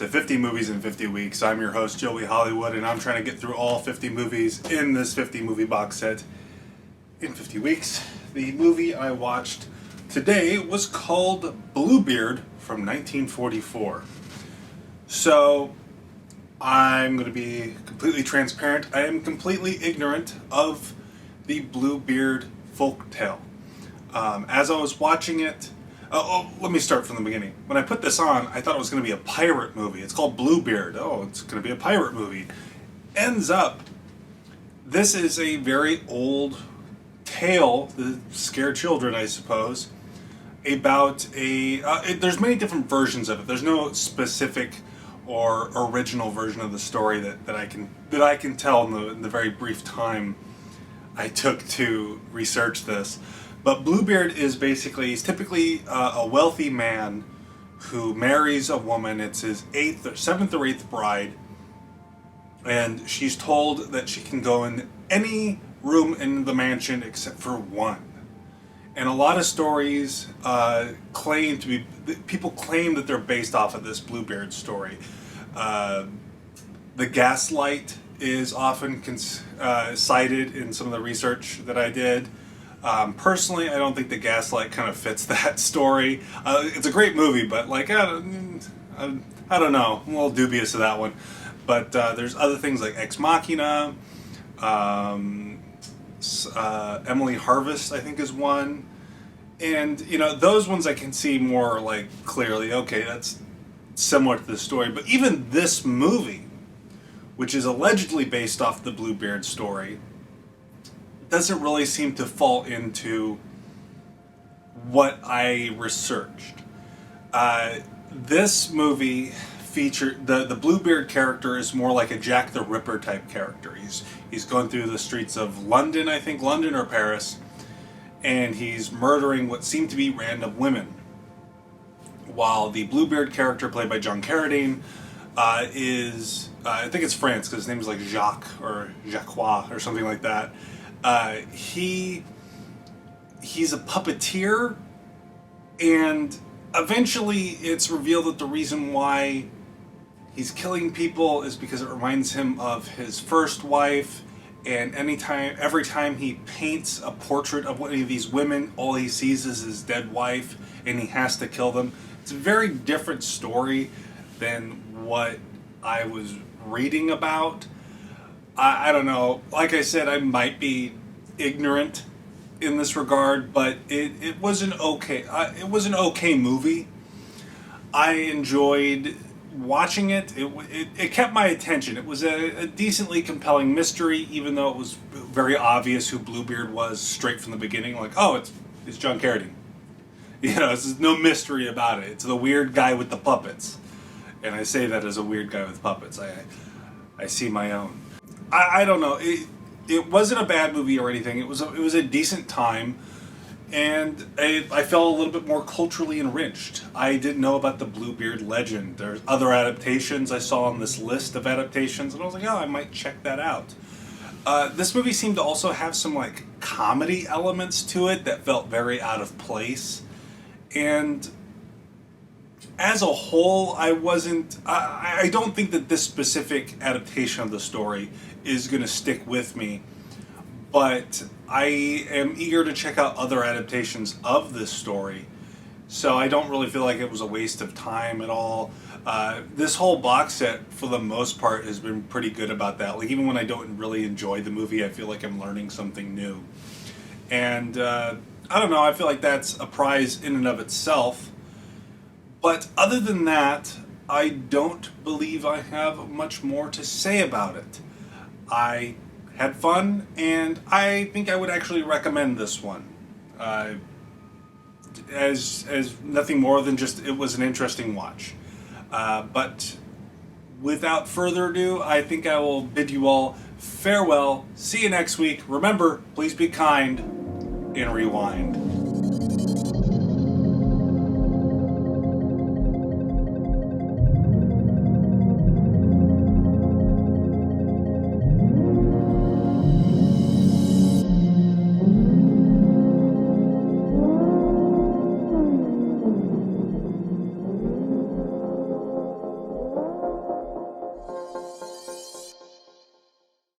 to 50 movies in 50 weeks. I'm your host, Joey Hollywood, and I'm trying to get through all 50 movies in this 50 movie box set in 50 weeks. The movie I watched today was called Bluebeard from 1944. So, I'm going to be completely transparent. I am completely ignorant of the Bluebeard folktale. As I was watching it, let me start from the beginning. When I put this on, I thought it was going to be a pirate movie. It's called Bluebeard. Oh, it's going to be a pirate movie. Ends up, this is a very old tale, to scare children, I suppose, about there's many different versions of it. There's no specific or original version of the story that I can tell in the very brief time I took to research this. But Bluebeard is basically, he's typically a wealthy man who marries a woman. It's his seventh or eighth bride, and she's told that she can go in any room in the mansion except for one. And a lot of stories people claim that they're based off of this Bluebeard story. The gaslight is often cited in some of the research that I did. Personally, I don't think the gaslight kind of fits that story. It's a great movie, but like I don't know, I'm a little dubious of that one. But there's other things like Ex Machina, Emily Harvest, I think, is one, and those ones I can see more like clearly. Okay, that's similar to the story. But even this movie, which is allegedly based off the Bluebeard story, doesn't really seem to fall into what I researched. This movie featured the Bluebeard character is more like a Jack the Ripper type character. He's going through the streets of London, I think London or Paris, and he's murdering what seem to be random women. While the Bluebeard character, played by John Carradine, is I think it's France because his name is like Jacques or Jacques or something like that. He's a puppeteer, and eventually it's revealed that the reason why he's killing people is because it reminds him of his first wife, and every time he paints a portrait of one of these women, all he sees is his dead wife, and he has to kill them. It's a very different story than what I was reading about. I don't know. Like I said, I might be ignorant in this regard, but it was an okay movie. I enjoyed watching it. It kept my attention. It was a decently compelling mystery, even though it was very obvious who Bluebeard was straight from the beginning. Like, oh, it's John Carradine. There's no mystery about it. It's the weird guy with the puppets, and I say that as a weird guy with puppets. I see my own. I don't know. It wasn't a bad movie or anything. It was a decent time, and I felt a little bit more culturally enriched. I didn't know about the Bluebeard legend. There's other adaptations I saw on this list of adaptations, and I was like, oh, I might check that out. This movie seemed to also have some like comedy elements to it that felt very out of place, and as a whole, I don't think that this specific adaptation of the story is going to stick with me, but I am eager to check out other adaptations of this story, so I don't really feel like it was a waste of time at all. This whole box set, for the most part, has been pretty good about that. Like, even when I don't really enjoy the movie, I feel like I'm learning something new. And I don't know, I feel like that's a prize in and of itself. But other than that, I don't believe I have much more to say about it. I had fun, and I think I would actually recommend this one. As nothing more than just it was an interesting watch. But without further ado, I think I will bid you all farewell. See you next week. Remember, please be kind and rewind.